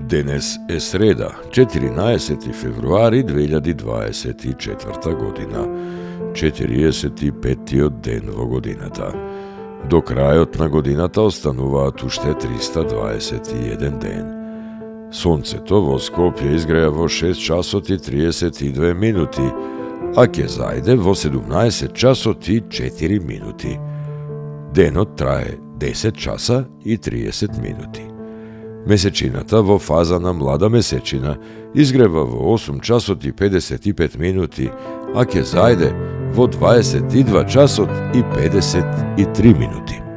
Денес е среда, 14. февруари 2024 година, 45-тиот ден во годината. До крајот на годината остануваат уште 321 ден. Сонцето во Скопје изгреја во 6 часот и 32 минути, а ќе зајде во 17 часот и 4 минути. Денот трае 10 часа и 30 минути. Месечината во фаза на млада месечина изгрева во 8 часот и 55 минути, а ќе зајде во 22 часот и 53 минути.